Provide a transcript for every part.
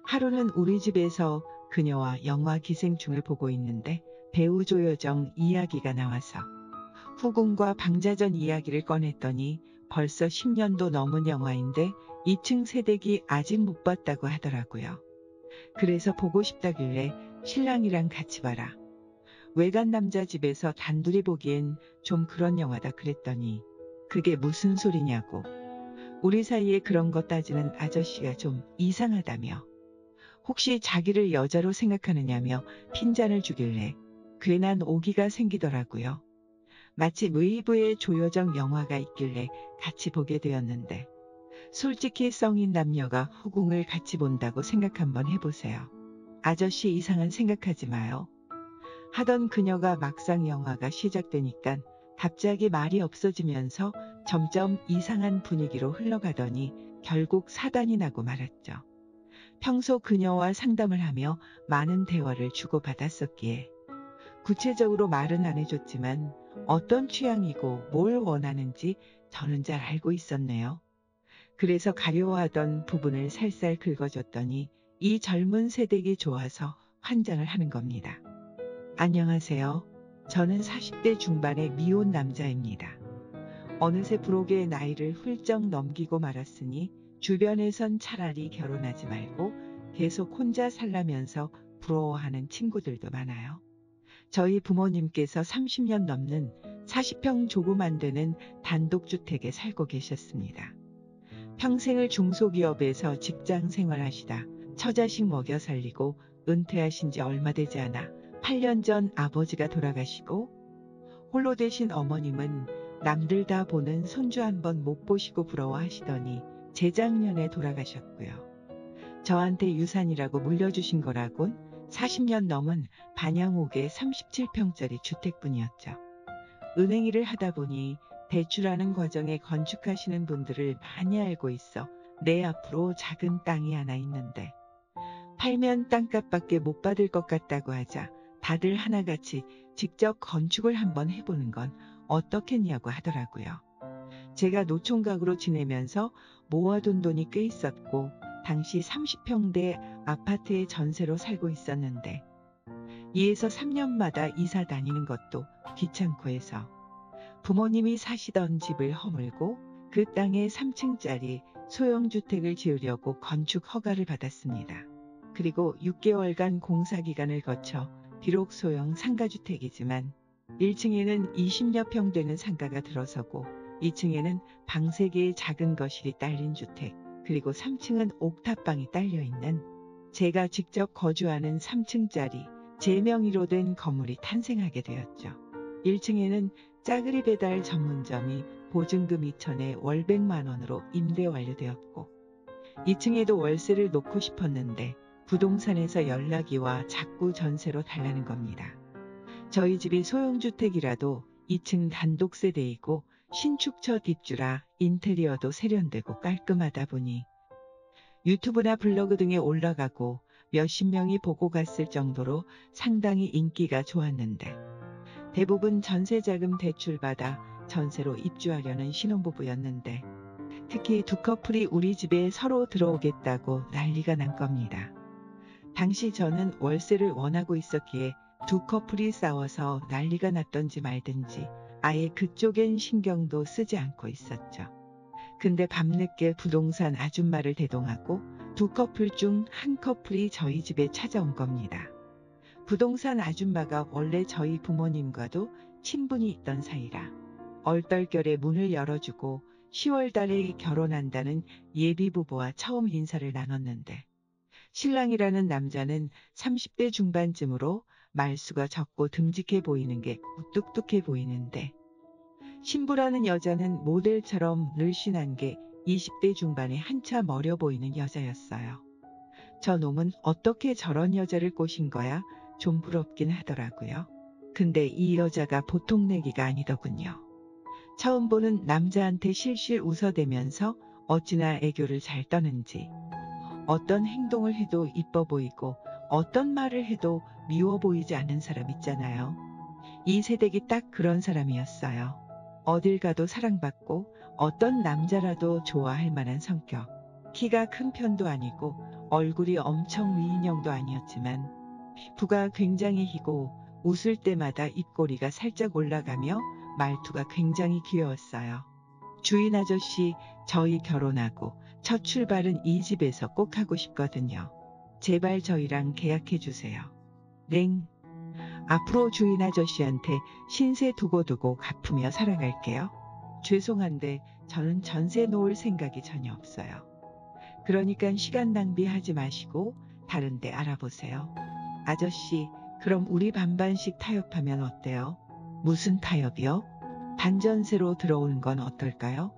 하루는 우리 집에서 그녀와 영화 기생충을 보고 있는데 배우 조여정 이야기가 나와서 후궁과 방자전 이야기를 꺼냈더니 벌써 10년도 넘은 영화인데 2층 세대기 아직 못 봤다고 하더라고요. 그래서 보고 싶다길래 신랑이랑 같이 봐라. 외간 남자 집에서 단둘이 보기엔 좀 그런 영화다 그랬더니 그게 무슨 소리냐고. 우리 사이에 그런 거 따지는 아저씨가 좀 이상하다며. 혹시 자기를 여자로 생각하느냐며 핀잔을 주길래 괜한 오기가 생기더라고요. 마침 웨이브에 조여정 영화가 있길래 같이 보게 되었는데 솔직히 성인 남녀가 후궁을 같이 본다고 생각 한번 해보세요. 아저씨 이상한 생각하지 마요. 하던 그녀가 막상 영화가 시작되니까 갑자기 말이 없어지면서 점점 이상한 분위기로 흘러가더니 결국 사단이 나고 말았죠. 평소 그녀와 상담을 하며 많은 대화를 주고받았었기에 구체적으로 말은 안 해줬지만 어떤 취향이고 뭘 원하는지 저는 잘 알고 있었네요. 그래서 가려워하던 부분을 살살 긁어줬더니 이 젊은 세대기 좋아서 환장을 하는 겁니다. 안녕하세요. 저는 40대 중반의 미혼 남자입니다. 어느새 부록의 나이를 훌쩍 넘기고 말았으니 주변에선 차라리 결혼하지 말고 계속 혼자 살라면서 부러워하는 친구들도 많아요. 저희 부모님께서 30년 넘는 40평 조금 안 되는 단독주택에 살고 계셨습니다. 평생을 중소기업에서 직장 생활하시다 처자식 먹여 살리고 은퇴하신 지 얼마 되지 않아 8년 전 아버지가 돌아가시고 홀로 되신 어머님은 남들 다 보는 손주 한번 못 보시고 부러워하시더니 재작년에 돌아가셨고요. 저한테 유산이라고 물려주신 거라곤 40년 넘은 반양옥의 37평짜리 주택뿐이었죠. 은행 일을 하다 보니 대출하는 과정에 건축하시는 분들을 많이 알고 있어 내 앞으로 작은 땅이 하나 있는데 팔면 땅값밖에 못 받을 것 같다고 하자 다들 하나같이 직접 건축을 한번 해보는 건 어떻겠냐고 하더라고요. 제가 노총각으로 지내면서 모아둔 돈이 꽤 있었고 당시 30평대 아파트에 전세로 살고 있었는데 2에서 3년마다 이사 다니는 것도 귀찮고 해서 부모님이 사시던 집을 허물고 그 땅에 3층짜리 소형주택을 지으려고 건축 허가를 받았습니다. 그리고 6개월간 공사기간을 거쳐 비록 소형 상가주택이지만 1층에는 20여 평 되는 상가가 들어서고 2층에는 방 3개의 작은 거실이 딸린 주택, 그리고 3층은 옥탑방이 딸려있는 제가 직접 거주하는 3층짜리 제 명의로 된 건물이 탄생하게 되었죠. 1층에는 짜그리 배달 전문점이 보증금 2천에 월 100만 원으로 임대 완료되었고 2층에도 월세를 놓고 싶었는데 부동산에서 연락이 와 자꾸 전세로 달라는 겁니다. 저희 집이 소형주택이라도 2층 단독세대이고 신축처 뒷주라 인테리어도 세련되고 깔끔하다 보니 유튜브나 블로그 등에 올라가고 몇십 명이 보고 갔을 정도로 상당히 인기가 좋았는데 대부분 전세자금 대출받아 전세로 입주하려는 신혼부부였는데 특히 두 커플이 우리 집에 서로 들어오겠다고 난리가 난 겁니다. 당시 저는 월세를 원하고 있었기에 두 커플이 싸워서 난리가 났던지 말든지 아예 그쪽엔 신경도 쓰지 않고 있었죠. 근데 밤늦게 부동산 아줌마를 대동하고 두 커플 중 한 커플이 저희 집에 찾아온 겁니다. 부동산 아줌마가 원래 저희 부모님과도 친분이 있던 사이라 얼떨결에 문을 열어주고 10월 달에 결혼한다는 예비부부와 처음 인사를 나눴는데 신랑이라는 남자는 30대 중반쯤으로 말수가 적고 듬직해 보이는 게 우뚝뚝해 보이는데 신부라는 여자는 모델처럼 늘씬한 게 20대 중반에 한참 어려 보이는 여자였어요. 저 놈은 어떻게 저런 여자를 꼬신 거야? 좀 부럽긴 하더라고요. 근데 이 여자가 보통 내기가 아니더군요. 처음 보는 남자한테 실실 웃어대면서 어찌나 애교를 잘 떠는지 어떤 행동을 해도 이뻐 보이고 어떤 말을 해도 미워 보이지 않는 사람 있잖아요. 이 세대기 딱 그런 사람이었어요. 어딜 가도 사랑받고 어떤 남자라도 좋아할 만한 성격. 키가 큰 편도 아니고 얼굴이 엄청 미인형도 아니었지만 피부가 굉장히 희고 웃을 때마다 입꼬리가 살짝 올라가며 말투가 굉장히 귀여웠어요. 주인 아저씨, 저희 결혼하고 첫 출발은 이 집에서 꼭 하고 싶거든요. 제발 저희랑 계약해 주세요. 넹. 앞으로 주인 아저씨한테 신세 두고두고 갚으며 살아갈게요. 죄송한데 저는 전세 놓을 생각이 전혀 없어요. 그러니까 시간 낭비하지 마시고 다른 데 알아보세요. 아저씨, 그럼 우리 반반씩 타협하면 어때요? 무슨 타협이요? 반전세로 들어오는 건 어떨까요?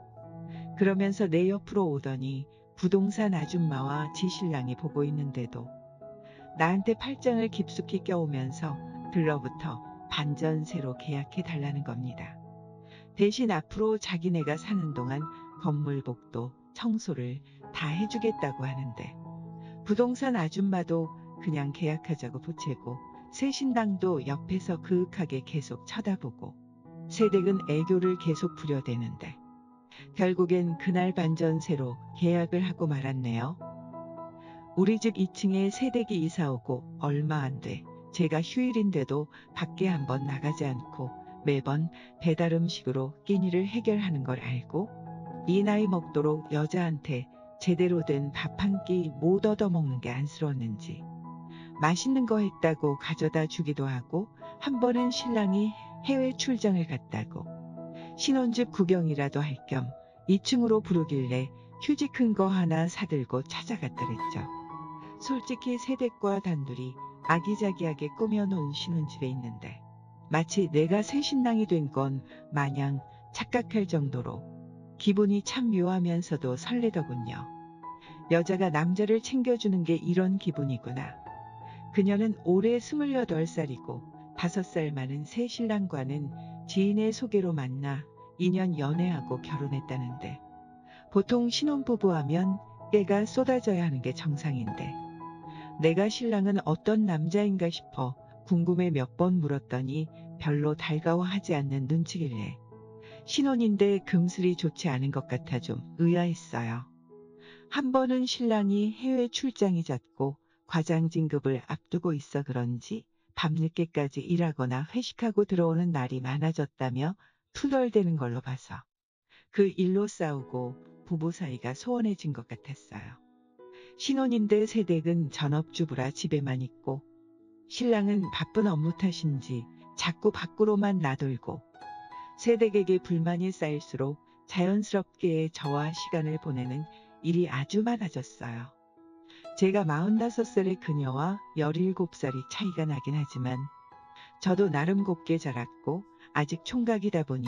그러면서 내 옆으로 오더니 부동산 아줌마와 지 신랑이 보고 있는데도 나한테 팔짱을 깊숙이 껴오면서 들러부터 반전세로 계약해 달라는 겁니다. 대신 앞으로 자기네가 사는 동안 건물 복도, 청소를 다 해주겠다고 하는데 부동산 아줌마도 그냥 계약하자고 보채고 새 신랑도 옆에서 그윽하게 계속 쳐다보고 새댁은 애교를 계속 부려대는데 결국엔 그날 반전세로 계약을 하고 말았네요. 우리 집 2층에 새댁이 이사오고 얼마 안 돼 제가 휴일인데도 밖에 한번 나가지 않고 매번 배달 음식으로 끼니를 해결하는 걸 알고 이 나이 먹도록 여자한테 제대로 된 밥 한 끼 못 얻어먹는 게 안쓰러웠는지 맛있는 거 했다고 가져다 주기도 하고 한 번은 신랑이 해외 출장을 갔다고 신혼집 구경이라도 할 겸 2층으로 부르길래 휴지 큰 거 하나 사들고 찾아갔더랬죠. 솔직히 새댁과 단둘이 아기자기하게 꾸며놓은 신혼집에 있는데 마치 내가 새 신랑이 된 건 마냥 착각할 정도로 기분이 참 묘하면서도 설레더군요. 여자가 남자를 챙겨주는 게 이런 기분이구나. 그녀는 올해 28살이고 5살 많은 새 신랑과는 지인의 소개로 만나 2년 연애하고 결혼했다는데 보통 신혼부부 하면 깨가 쏟아져야 하는 게 정상인데 내가 신랑은 어떤 남자인가 싶어 궁금해 몇 번 물었더니 별로 달가워하지 않는 눈치길래 신혼인데 금슬이 좋지 않은 것 같아 좀 의아했어요. 한 번은 신랑이 해외 출장이 잦고 과장 진급을 앞두고 있어 그런지 밤늦게까지 일하거나 회식하고 들어오는 날이 많아졌다며 투덜대는 걸로 봐서 그 일로 싸우고 부부 사이가 소원해진 것 같았어요. 신혼인데 새댁은 전업주부라 집에만 있고 신랑은 바쁜 업무 탓인지 자꾸 밖으로만 나돌고 새댁에게 불만이 쌓일수록 자연스럽게 저와 시간을 보내는 일이 아주 많아졌어요. 제가 45살의 그녀와 17살이 차이가 나긴 하지만 저도 나름 곱게 자랐고 아직 총각이다 보니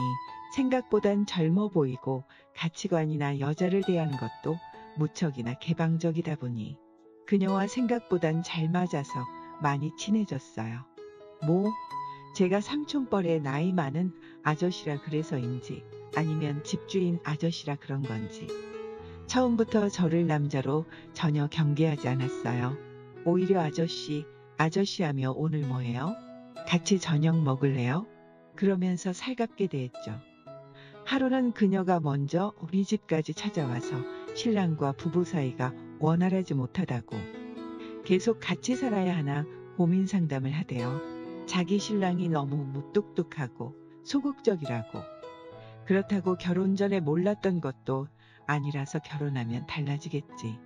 생각보단 젊어 보이고 가치관이나 여자를 대하는 것도 무척이나 개방적이다 보니 그녀와 생각보단 잘 맞아서 많이 친해졌어요. 뭐 제가 삼촌뻘에 나이 많은 아저씨라 그래서인지 아니면 집주인 아저씨라 그런 건지 처음부터 저를 남자로 전혀 경계하지 않았어요. 오히려 아저씨, 아저씨 하며 오늘 뭐해요? 같이 저녁 먹을래요? 그러면서 살갑게 대했죠. 하루는 그녀가 먼저 우리 집까지 찾아와서 신랑과 부부 사이가 원활하지 못하다고 계속 같이 살아야 하나 고민 상담을 하대요. 자기 신랑이 너무 무뚝뚝하고 소극적이라고. 그렇다고 결혼 전에 몰랐던 것도 아니라서 결혼하면 달라지겠지.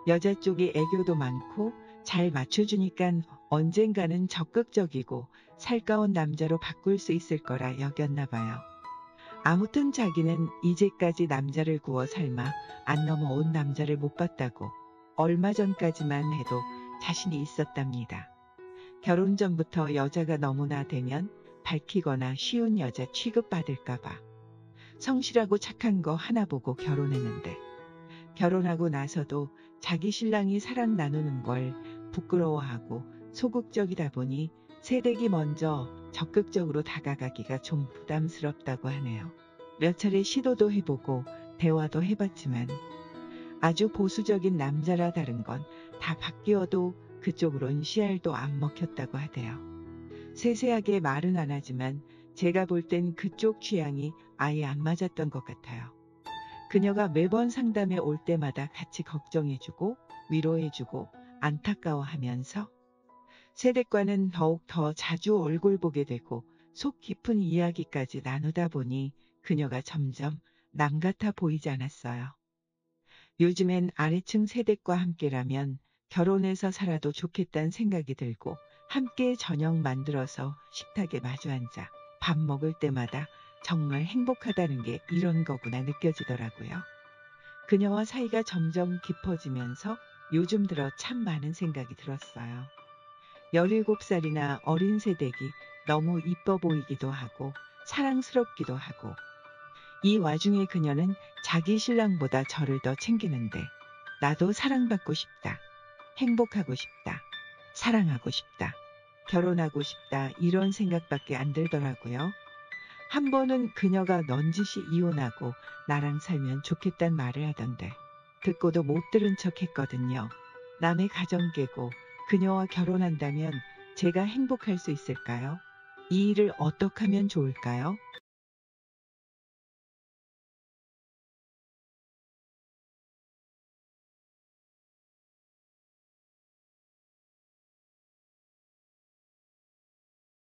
여자 쪽이 애교도 많고 잘 맞춰주니까 언젠가는 적극적이고 살가운 남자로 바꿀 수 있을 거라 여겼나 봐요. 아무튼 자기는 이제까지 남자를 구워 삶아 안 넘어온 남자를 못 봤다고 얼마 전까지만 해도 자신이 있었답니다. 결혼 전부터 여자가 너무나 되면 밝히거나 쉬운 여자 취급받을까봐 성실하고 착한 거 하나 보고 결혼했는데 결혼하고 나서도 자기 신랑이 사랑 나누는 걸 부끄러워하고 소극적이다 보니 새댁이 먼저 적극적으로 다가가기가 좀 부담스럽다고 하네요. 몇 차례 시도도 해보고 대화도 해봤지만 아주 보수적인 남자라 다른 건 다 바뀌어도 그쪽으론 씨알도 안 먹혔다고 하대요. 세세하게 말은 안 하지만 제가 볼 땐 그쪽 취향이 아예 안 맞았던 것 같아요. 그녀가 매번 상담에 올 때마다 같이 걱정해주고 위로해주고 안타까워하면서 세댁과는 더욱 더 자주 얼굴 보게 되고 속 깊은 이야기까지 나누다 보니 그녀가 점점 남 같아 보이지 않았어요. 요즘엔 아래층 세댁과 함께라면 결혼해서 살아도 좋겠다는 생각이 들고 함께 저녁 만들어서 식탁에 마주 앉아 밥 먹을 때마다 정말 행복하다는 게 이런 거구나 느껴지더라고요. 그녀와 사이가 점점 깊어지면서 요즘 들어 참 많은 생각이 들었어요. 17살이나 어린 세댁이 너무 이뻐 보이기도 하고 사랑스럽기도 하고 이 와중에 그녀는 자기 신랑보다 저를 더 챙기는데 나도 사랑받고 싶다. 행복하고 싶다. 사랑하고 싶다. 결혼하고 싶다. 이런 생각밖에 안 들더라고요. 한 번은 그녀가 넌지시 이혼하고 나랑 살면 좋겠단 말을 하던데 듣고도 못 들은 척 했거든요. 남의 가정 깨고 그녀와 결혼한다면 제가 행복할 수 있을까요? 이 일을 어떻게 하면 좋을까요?